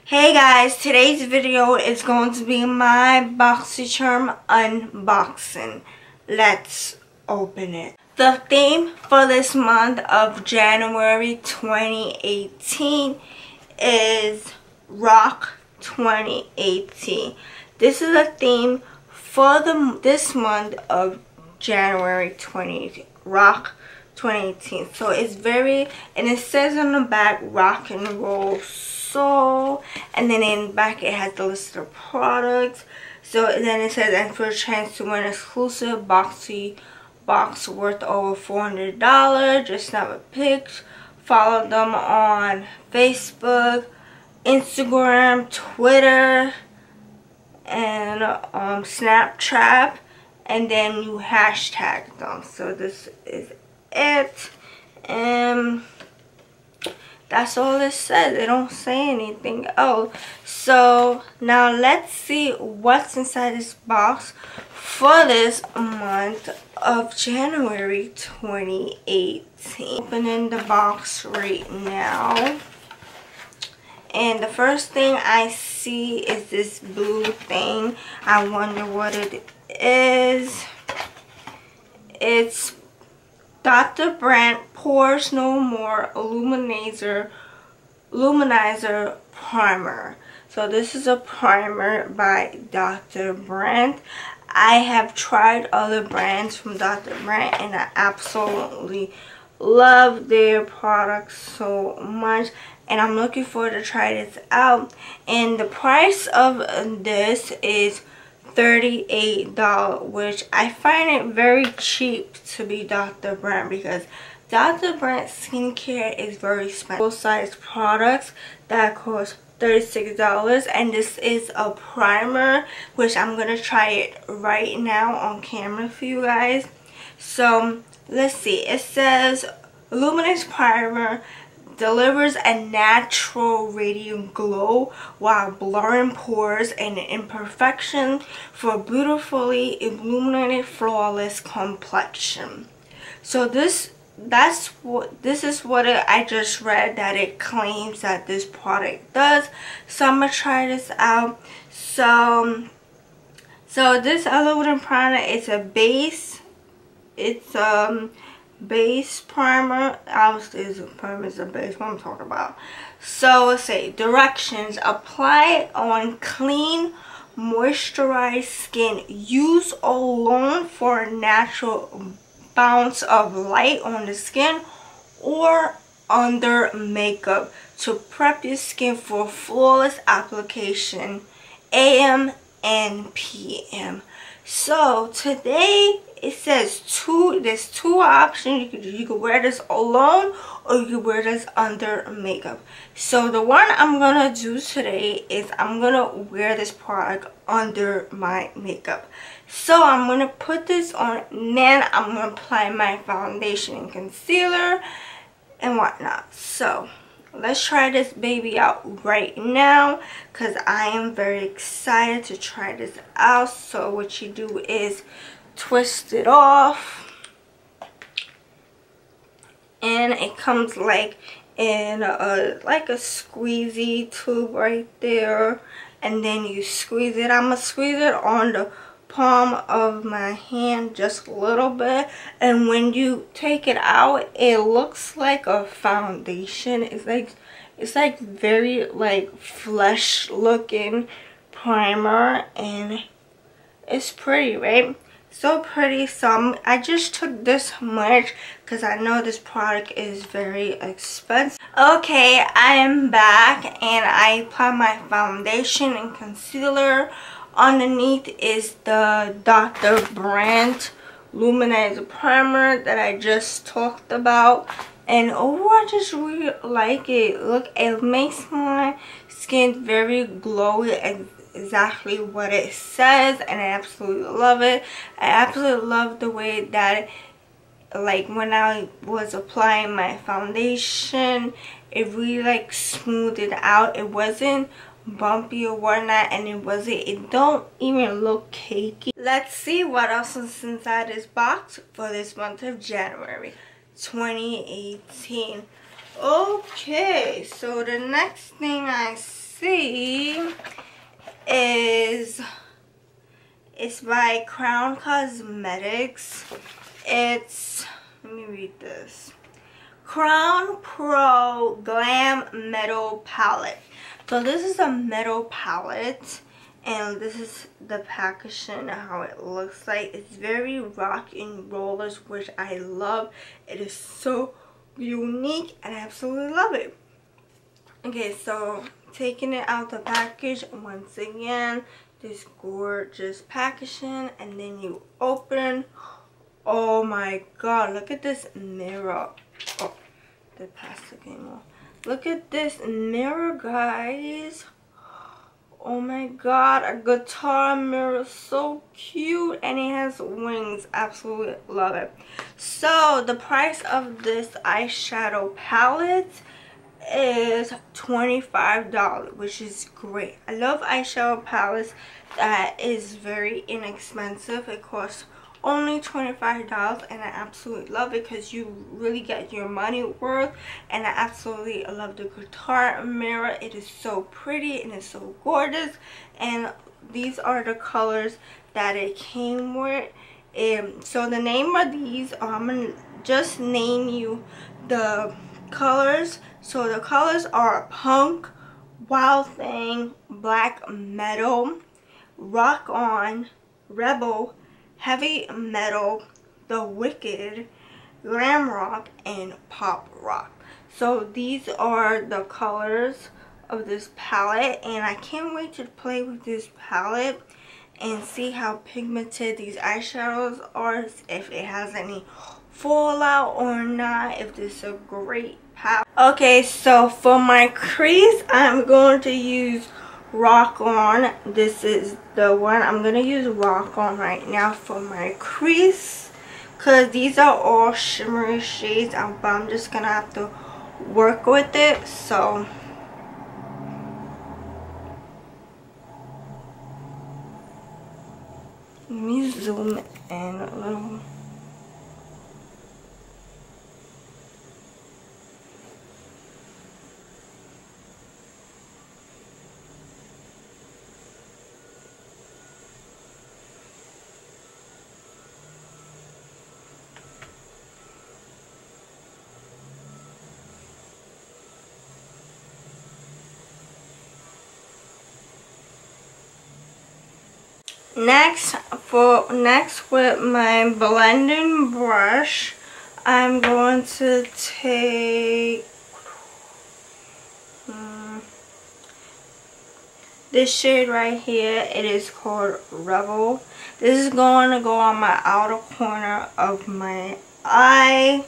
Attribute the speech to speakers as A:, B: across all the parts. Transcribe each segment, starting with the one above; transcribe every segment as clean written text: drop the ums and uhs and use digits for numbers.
A: Hey guys, today's video is going to be my Boxycharm unboxing. Let's open it. The theme for this month of January 2018 is Rock 2018. This is a theme for this month of January 2018. Rock 2018. So it's very, and it says on the back, rock and roll soul, and then in the back it has the list of products. So then it says, and for a chance to win exclusive Boxy box worth over $400. Just snap a pic, follow them on Facebook, Instagram, Twitter, and Snapchat, and then you hashtag them. So this is it, and that's all it says. They don't say anything else. So now let's see what's inside this box for this month of January 2018. Opening the box right now, and the first thing I see is this blue thing. I wonder what it is. It's Dr.Brandt Pores No More Luminizer Primer. So this is a primer by Dr.Brandt. I have tried other brands from Dr.Brandt and I absolutely love their products so much, and I'm looking forward to try this out. And the price of this is $38, which I find it very cheap to be Dr.Brandt, because Dr.Brandt skincare is very expensive. Full-size products that cost $36, and this is a primer, which I'm gonna try it right now on camera for you guys. So let's see. It says luminous primer delivers a natural radiant glow while blurring pores and imperfection for a beautifully illuminated, flawless complexion. So this is what I just read that it claims that this product does. So I'm gonna try this out. So this illuminating primer is a base. It's base primer. Obviously is a primer, is a base, what I'm talking about. So let's say directions: apply on clean moisturized skin, use alone for a natural bounce of light on the skin or under makeup to prep your skin for flawless application, AM and PM. So today it says there's two options. You could wear this alone or you could wear this under makeup. So the one I'm gonna do today is I'm gonna wear this product under my makeup. So I'm gonna put this on, and then I'm gonna apply my foundation and concealer and whatnot. So let's try this baby out right now, because I am very excited to try this out. So what you do is twist it off, and it comes like in a squeezy tube right there, and then you squeeze it. I'm gonna squeeze it on the palm of my hand just a little bit, and when you take it out, it looks like a foundation. It's like very like flesh looking primer, and it's pretty, right? So pretty. So I just took this much because I know this product is very expensive. Okay, I am back, and I apply my foundation and concealer. Underneath is the Dr.Brandt Luminizer primer that I just talked about, and overall I just really like it. Look, it makes my skin very glowy, exactly what it says, and I absolutely love it. I absolutely love the way that, like, when I was applying my foundation, it really like smoothed it out. It wasn't bumpy or whatnot, and it don't even look cakey. Let's see what else is inside this box for this month of January 2018. Okay, so the next thing I see see is it's by Crown Cosmetics. It's, let me read this. Crown Pro Glam Metal Palette. So this is a metal palette, and this is the packaging, how it looks like. It's very rock and rollers, which I love. It is so unique and I absolutely love it. Okay, so taking it out the package once again, this gorgeous packaging, and then you open. Oh my god, look at this mirror. Oh, the plastic came off. Look at this mirror, guys. Oh my god, a guitar mirror, so cute, and it has wings. Absolutely love it. So the price of this eyeshadow palette is $25, which is great. I love eyeshadow palettes that is very inexpensive. It costs only $25, and I absolutely love it because you really get your money worth. And I absolutely love the guitar mirror. It is so pretty and it's so gorgeous, and these are the colors that it came with. So the name of these, I'm gonna just name you the colors. So the colors are Punk, Wild Thing, Black Metal, Rock On, Rebel, Heavy Metal, The Wicked, Glam Rock, and Pop Rock. So these are the colors of this palette, and I can't wait to play with this palette and see how pigmented these eyeshadows are, if it has any fallout or not, if this is a great palette. Okay, so for my crease, I'm going to use Rock On. This is the one I'm going to use Rock On right now for my crease, because these are all shimmery shades, but I'm just going to have to work with it. So let me zoom in a little. Next with my blending brush, I'm going to take this shade right here. It is called Rebel. This is going to go on my outer corner of my eye.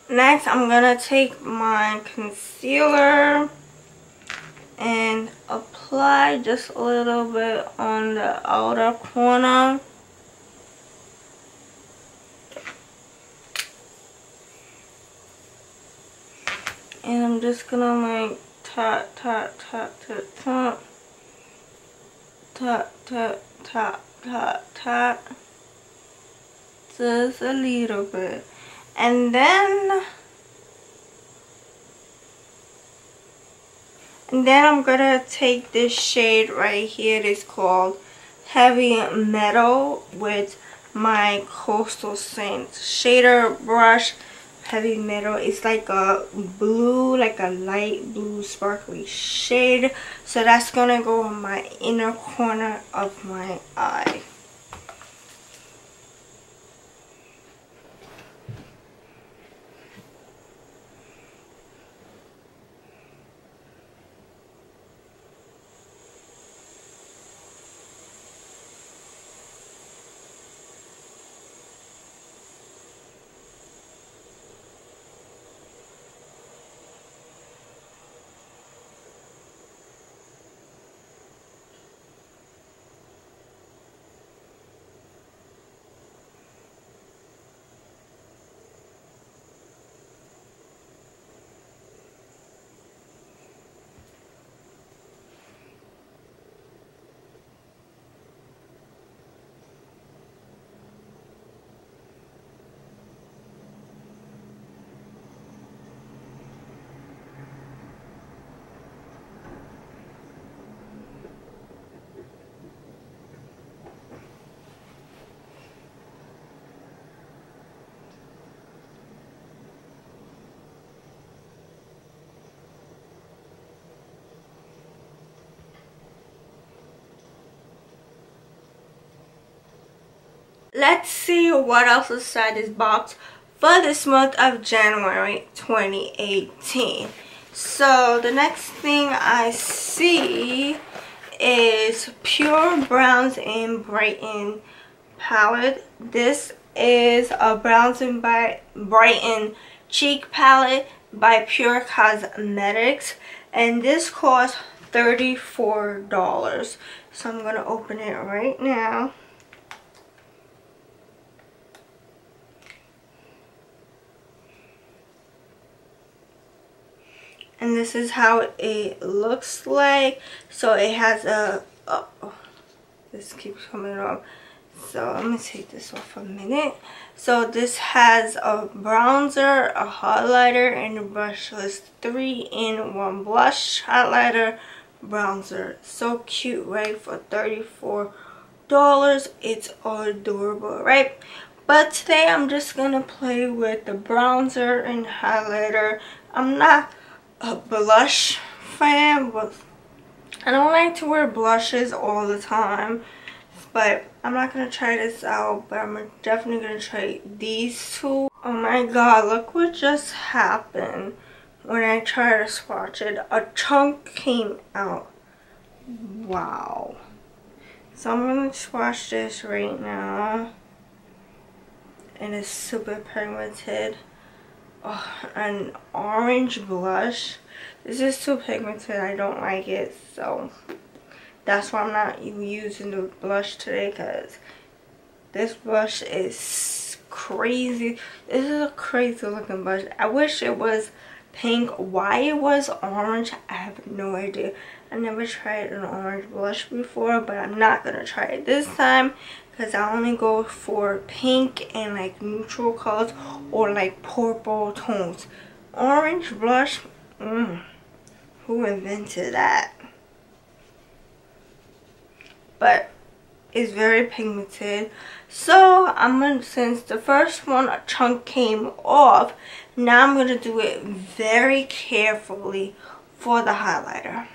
A: Next, I'm going to take my concealer and apply just a little bit on the outer corner. And I'm just going to like tap, tap, tap, tap, tap, tap, tap, tap, tap, tap, just a little bit. And then I'm gonna take this shade right here. It's called Heavy Metal with my Coastal Saints shader brush. Heavy Metal. It's like a blue, like a light blue sparkly shade. So that's gonna go on my inner corner of my eye. Let's see what else is inside this box for this month of January 2018. So the next thing I see is Pure Browns and Brighten palette. This is a Browns and Brighten cheek palette by Pure Cosmetics, and this costs $34. So I'm gonna open it right now. And this is how it looks like. So it has a this keeps coming off. So I'm gonna take this off a minute. So this has a bronzer, a highlighter, and a brush. So it's 3-in-1 blush, highlighter, bronzer. So cute, right? For $34. It's adorable, right? But today I'm just gonna play with the bronzer and highlighter. I'm not a blush fan, but I don't like to wear blushes all the time. But I'm not gonna try this out, but I'm definitely gonna try these two. Oh my god, look what just happened when I tried to swatch it. A chunk came out. Wow. So I'm gonna swatch this right now, and it's super pigmented. Oh, an orange blush. This is too pigmented. I don't like it, so that's why I'm not using the blush today, because this blush is crazy. This is a crazy looking blush. I wish it was pink. Why it was orange, I have no idea. I never tried an orange blush before, but I'm not gonna try it this time, because I only go for pink and like neutral colors or like purple tones. Orange blush, who invented that? But it's very pigmented. So I'm gonna, since the first one a chunk came off, now I'm gonna do it very carefully for the highlighter.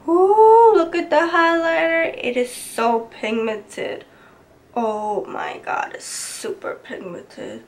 A: Ooh, look at the highlighter. It is so pigmented. Oh my god, it's super pigmented.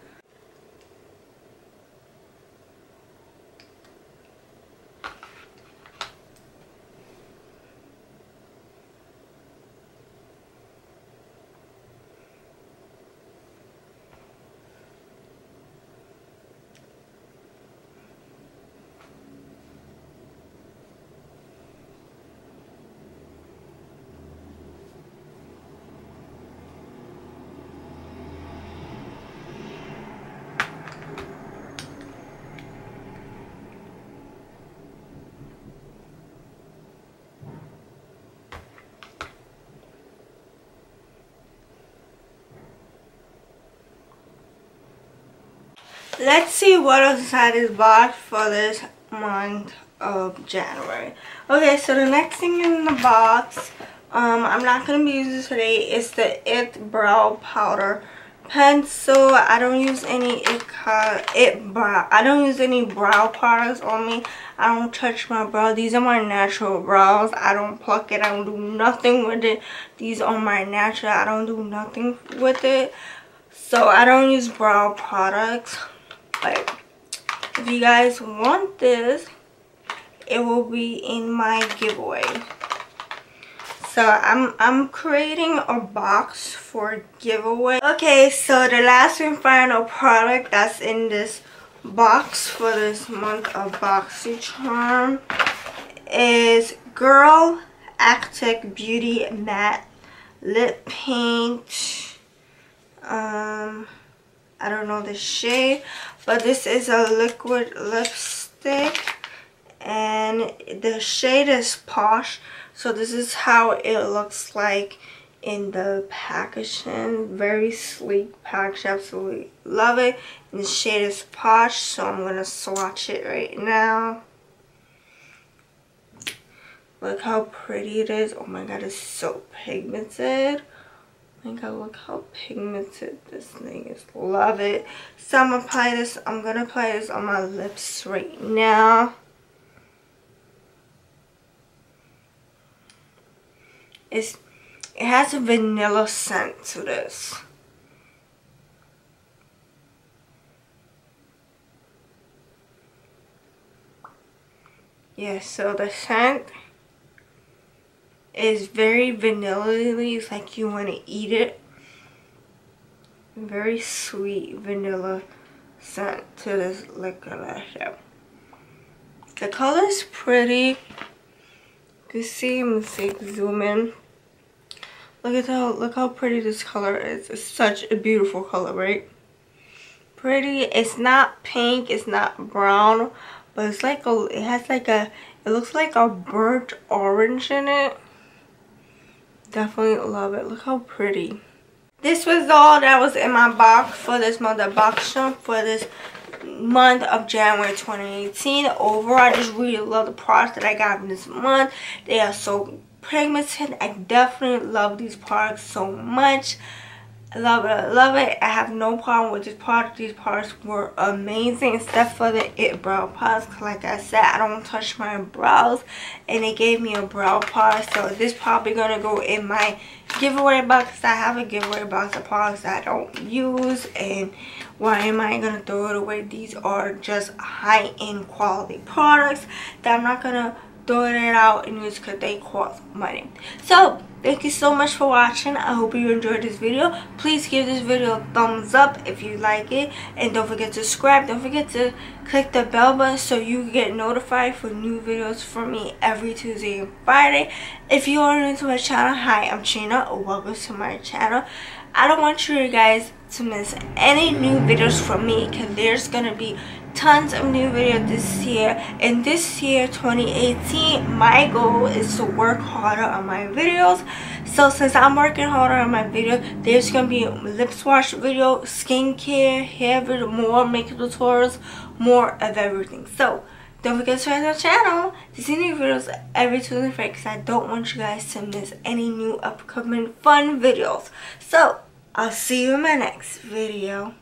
A: Let's see what else inside this box for this month of January. Okay, so the next thing in the box, I'm not going to be using today, is the It Brow Powder Pencil. I don't use any I don't use any brow products on me. I don't touch my brow. These are my natural brows. I don't pluck it. I don't do nothing with it. These are my natural. I don't do nothing with it. So I don't use brow products. But if you guys want this, it will be in my giveaway. So I'm creating a box for giveaway. Okay, so the last and final product that's in this box for this month of Boxycharm is Girlactik Beauty Matte Lip Paint. I don't know the shade, but this is a liquid lipstick, and the shade is Posh. So this is how it looks like in the packaging. Very sleek package. Absolutely love it. And the shade is Posh, so I'm gonna swatch it right now. Look how pretty it is. Oh my god, it's so pigmented. Oh my god, look how pigmented this thing is. Love it. So I'm gonna apply this on my lips right now. It has a vanilla scent to this. Yeah, so the scent is very vanilla-y. It's like you want to eat it. Very sweet vanilla scent to this liquid eyeshadow. The color is pretty. You can see, I'm gonna zoom in. Look how pretty this color is. It's such a beautiful color, right? Pretty. It's not pink, it's not brown, but it's like it looks like a burnt orange in it. Definitely love it. Look how pretty. This was all that was in my box for this month of Boxycharm for this month of January 2018. Overall, I just really love the products that I got in this month. They are so pigmented. I definitely love these products so much. I love it. I love it. I have no problem with this product. These products were amazing, except for the Eyebrow products. Like I said, I don't touch my brows, and they gave me a brow product, so this probably gonna go in my giveaway box. I have a giveaway box of products that I don't use, and why am I gonna throw it away? These are just high-end quality products that I'm not gonna throw it out and use because they cost money. So thank you so much for watching. I hope you enjoyed this video. Please give this video a thumbs up if you like it, and don't forget to subscribe. Don't forget to click the bell button so you get notified for new videos from me every Tuesday and Friday. If you are new to my channel, hi, I'm Trina. Welcome to my channel. I don't want you guys to miss any new videos from me because there's gonna be tons of new videos this year. And this year, 2018, my goal is to work harder on my videos. So since I'm working harder on my videos, there's gonna be lip swatch video, skincare, hair video, more makeup tutorials, more of everything. So don't forget to subscribe to the channel to see new videos every Tuesday and Friday because I don't want you guys to miss any new upcoming fun videos. So I'll see you in my next video.